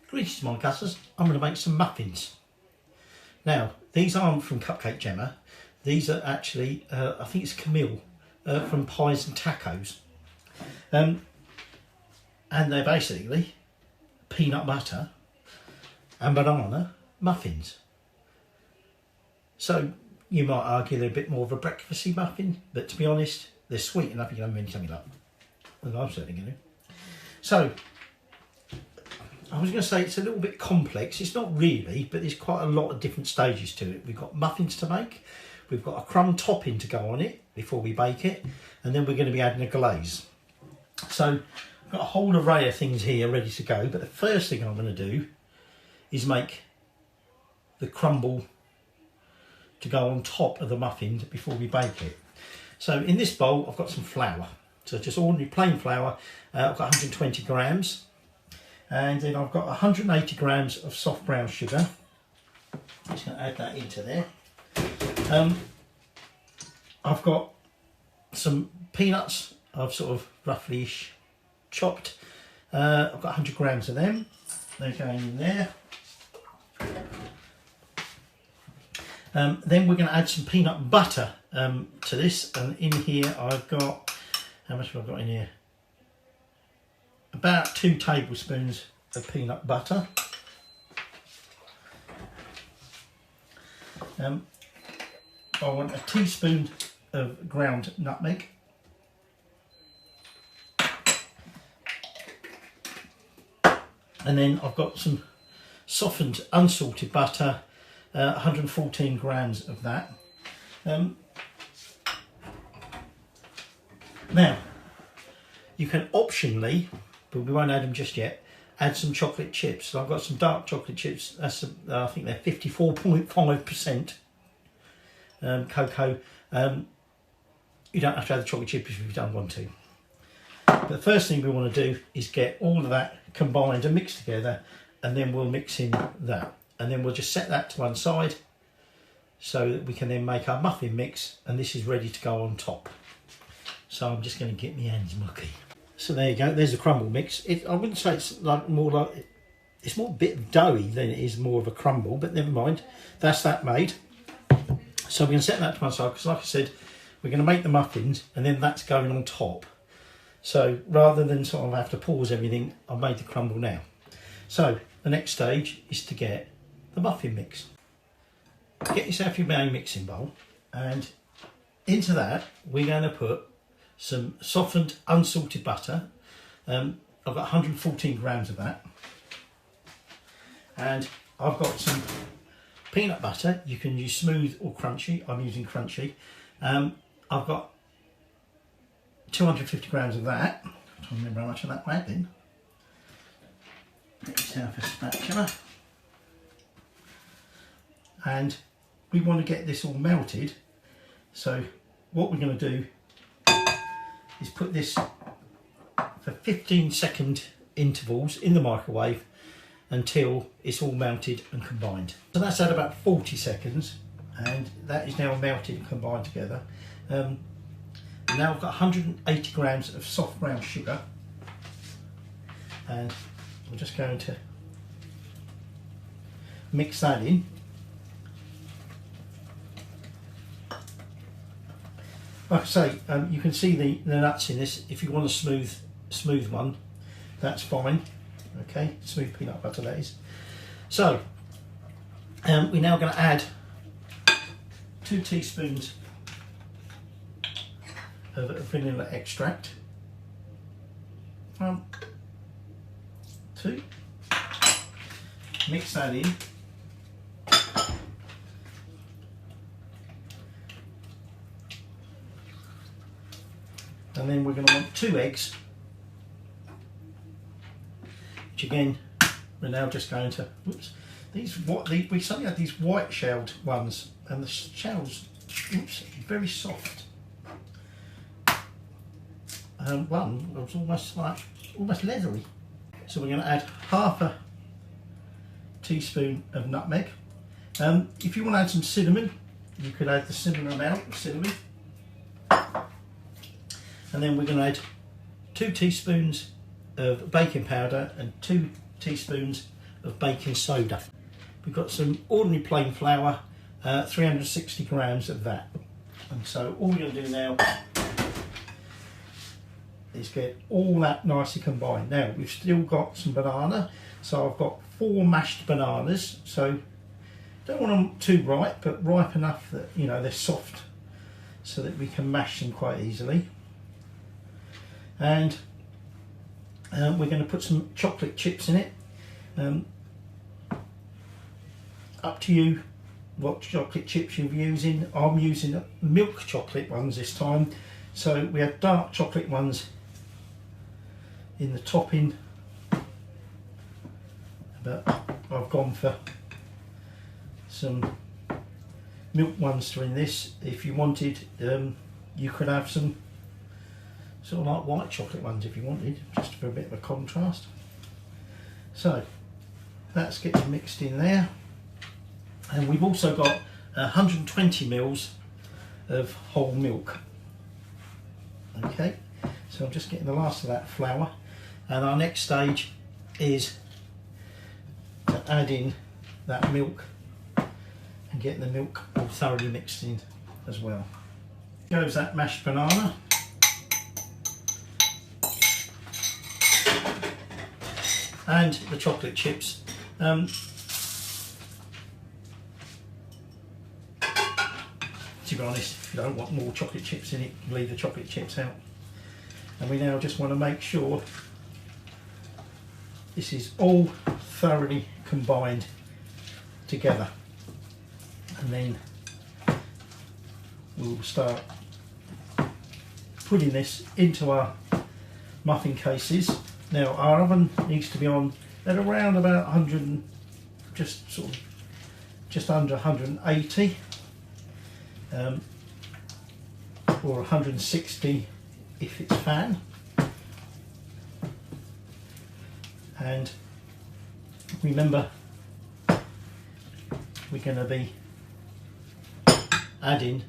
Greetings my guzzlers, I'm going to make some muffins. Now these aren't from Cupcake Gemma, these are actually, I think it's Camille, from Pies and Tacos. And they're basically peanut butter and banana muffins. So you might argue they're a bit more of a breakfasty muffin, but to be honest, they're sweet enough you can have them anytime you like. And I'm certainly going to. So I was going to say it's a little bit complex. It's not really, but there's quite a lot of different stages to it. We've got muffins to make, we've got a crumb topping to go on it before we bake it, and then we're going to be adding a glaze. So I've got a whole array of things here ready to go, but the first thing I'm going to do is make the crumble to go on top of the muffins before we bake it. So in this bowl I've got some flour, so just ordinary plain flour. I've got 120 grams. And then I've got 180 grams of soft brown sugar. I'm just going to add that into there. I've got some peanuts I've sort of roughly-ish chopped. I've got 100 grams of them. They're going in there. Then we're going to add some peanut butter to this. And in here I've got, how much have I got in here? About 2 tablespoons of peanut butter. I want a teaspoon of ground nutmeg. And then I've got some softened unsalted butter, 114 grams of that. Now, you can optionally, but we won't add them just yet, add some chocolate chips. So I've got some dark chocolate chips. That's I think they're 54.5% cocoa. You don't have to add the chocolate chips if you don't want to. But the first thing we want to do is get all of that combined and mixed together, and then we'll mix in that. And then we'll just set that to one side so that we can then make our muffin mix, and this is ready to go on top. So I'm just going to get my hands mucky. So there you go, there's the crumble mix. I wouldn't say it's more a bit doughy than it is more of a crumble, but never mind. That's that made. So we're going to set that to one side, because like I said, we're going to make the muffins and then that's going on top. So rather than sort of have to pause everything, I've made the crumble now. So the next stage is to get the muffin mix. Get yourself your main mixing bowl, and into that we're going to put some softened unsalted butter. I've got 114 grams of that, and I've got some peanut butter. You can use smooth or crunchy. I'm using crunchy. I've got 250 grams of that. I don't remember how much of that I had in. Get yourself a spatula, and we want to get this all melted. So what we're going to do is put this for 15-second intervals in the microwave until it's all melted and combined. So that's at about 40 seconds, and that is now melted and combined together. Now I've got 180 grams of soft brown sugar, and I'm just going to mix that in. Like I say, you can see the nuts in this. If you want a smooth one, that's fine. Okay, smooth peanut butter that is. So we're now going to add 2 teaspoons of vanilla extract. 1, 2. Mix that in. And then we're going to want 2 eggs, which again we're now just going to, we suddenly had these white shelled ones, and the shells, very soft. One was almost leathery. So we're going to add half a teaspoon of nutmeg. If you want to add some cinnamon, you could add the similar amount of cinnamon. And then we're going to add 2 teaspoons of baking powder and 2 teaspoons of baking soda. We've got some ordinary plain flour, 360 grams of that. And so all you're going to do now is get all that nicely combined. Now we've still got some banana, so I've got 4 mashed bananas. So don't want them too ripe, but ripe enough that you know they're soft, so that we can mash them quite easily. And we're going to put some chocolate chips in it. Up to you what chocolate chips you're using. I'm using milk chocolate ones this time. So we have dark chocolate ones in the topping, but I've gone for some milk ones to in this. If you wanted, you could have some sort of like white chocolate ones if you wanted, just for a bit of a contrast. So that's getting mixed in there. And we've also got 120 mils of whole milk. Okay, so I'm just getting the last of that flour, and our next stage is to add in that milk and get the milk all thoroughly mixed in as well. Goes that mashed banana. And the chocolate chips. To be honest, if you don't want more chocolate chips in it, leave the chocolate chips out. And we now just want to make sure this is all thoroughly combined together. And then we'll start putting this into our muffin cases. Now our oven needs to be on at around about 100, just under 180. Or 160 if it's fan. And remember, we're going to be adding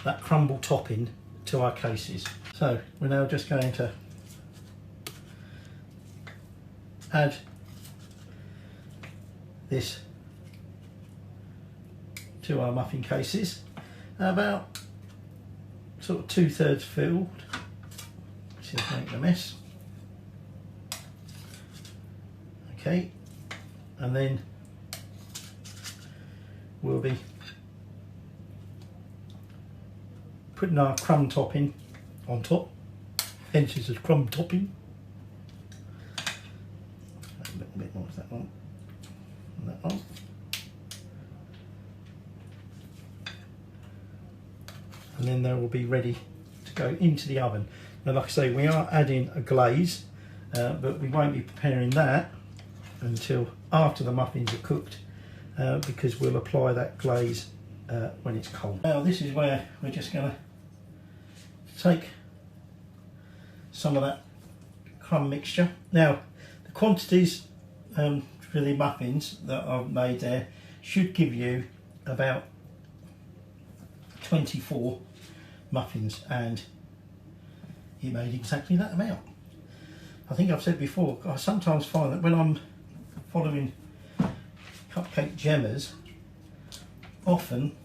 that crumble topping to our cases. So we're now just going to add this to our muffin cases, about sort of 2/3 filled. Just make a mess. Okay, and then we'll be putting our crumb topping on top, hence it's a crumb topping. A little bit more of that one, and that one. And then they will be ready to go into the oven. Now, like I say, we are adding a glaze, but we won't be preparing that until after the muffins are cooked, because we'll apply that glaze when it's cold. Now this is where we're just going to take some of that crumb mixture. Now the quantities for the muffins that I've made there should give you about 24 muffins, and he made exactly that amount. I think I've said before, I sometimes find that when I'm following cupcake gemmers, often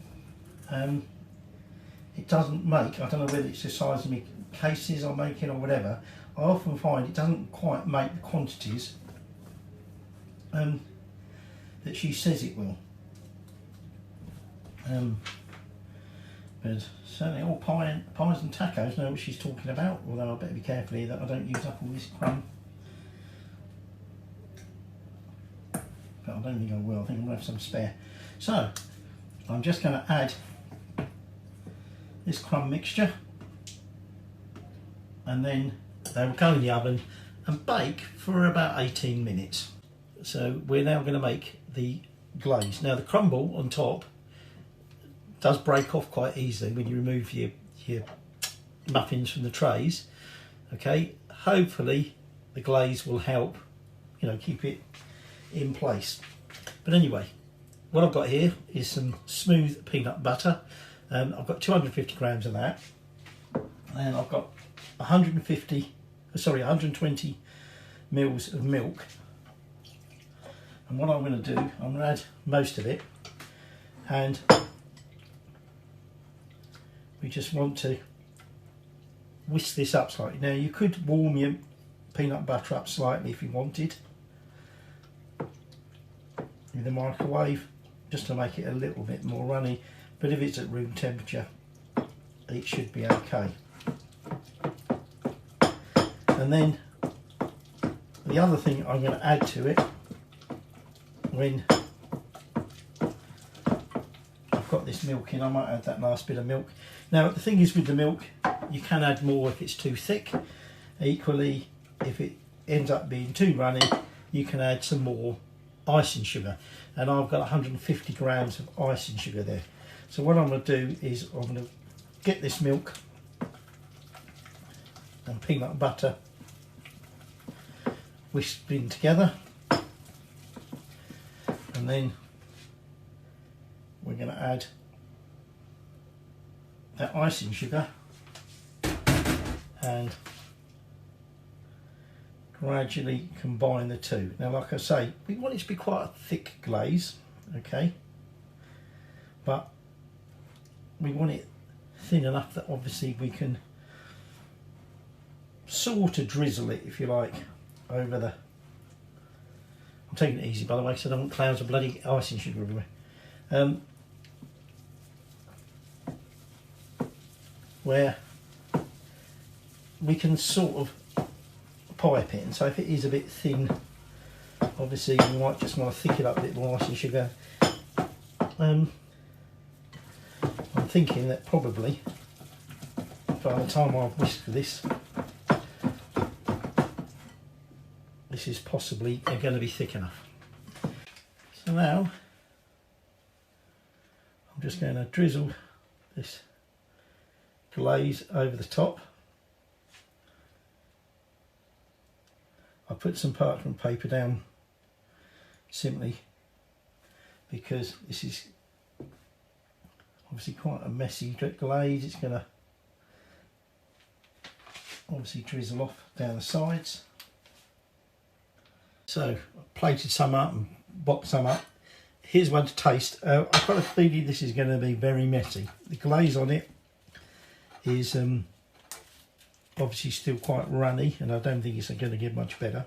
it doesn't make, I don't know whether it's the size of my cases I'm making or whatever, I often find it doesn't quite make the quantities that she says it will. But certainly all pies and tacos know what she's talking about, although I better be careful here that I don't use up all this crumb. But I don't think I will, I think I'm going to have some spare. So I'm just going to add this crumb mixture, and then they will go in the oven and bake for about 18 minutes. So we're now going to make the glaze. Now the crumble on top does break off quite easily when you remove your muffins from the trays. Okay, hopefully the glaze will help, you know, keep it in place. But anyway, what I've got here is some smooth peanut butter. I've got 250 grams of that, and I've got 120 mils of milk, And what I'm going to do, I'm going to add most of it, and we just want to whisk this up slightly. Now you could warm your peanut butter up slightly if you wanted in the microwave, just to make it a little bit more runny, but if it's at room temperature it should be okay. And then the other thing I'm going to add to it, when I've got this milk in, I might add that last bit of milk. Now the thing is with the milk, you can add more if it's too thick. Equally, if it ends up being too runny, you can add some more icing sugar. And I've got 150 grams of icing sugar there. So what I'm going to do is I'm going to get this milk and peanut butter whisked in together, and then we're going to add that icing sugar and gradually combine the two. Now like I say, we want it to be quite a thick glaze, okay, but we want it thin enough that obviously we can sort of drizzle it, if you like, over the... I'm taking it easy by the way, so I don't want clouds of bloody icing sugar everywhere. Where we can sort of pipe it, and so if it is a bit thin, obviously we might just want to thicken up a bit more icing sugar. I'm thinking that probably by the time I've whisked this, this is possibly going to be thick enough. So now I'm just going to drizzle this glaze over the top. I put some parchment paper down simply because this is obviously quite a messy glaze. It's going to obviously drizzle off down the sides. So I've plated some up and boxed some up. Here's one to taste. I've got a feeling this is going to be very messy. The glaze on it is obviously still quite runny, and I don't think it's going to get much better.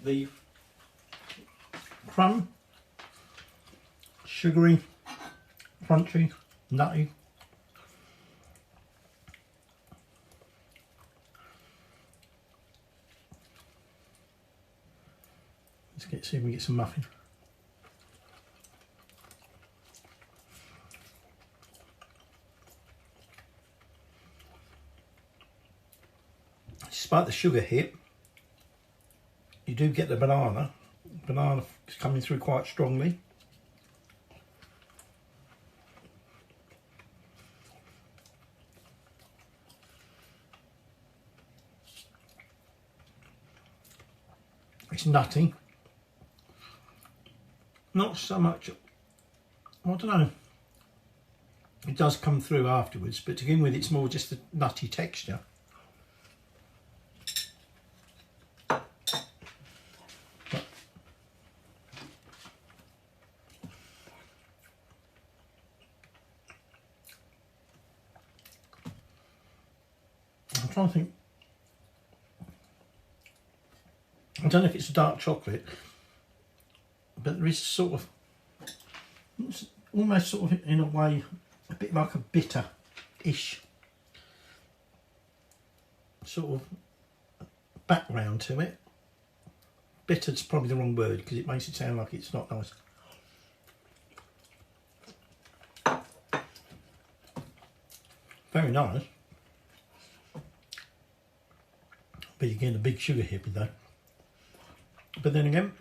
The crumb, sugary, crunchy, nutty. Let's see if we get some muffin. Despite the sugar hit, you do get the banana. Banana is coming through quite strongly. It's nutty. Not so much, I don't know, it does come through afterwards, but to begin with it's more just a nutty texture. But I'm trying to think, I don't know if it's dark chocolate, but there is sort of, almost sort of in a way, a bit like a bitter-ish sort of background to it. Bitter's probably the wrong word because it makes it sound like it's not nice. Very nice. But you're getting a big sugar hit with that. But then again,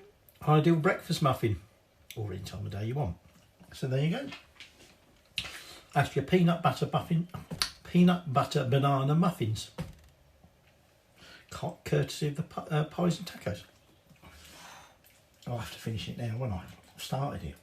ideal breakfast muffin, or any time of day you want. So there you go. That's your peanut butter banana muffins, courtesy of the Pies and Tacos. I'll have to finish it now, won't I? I've started it.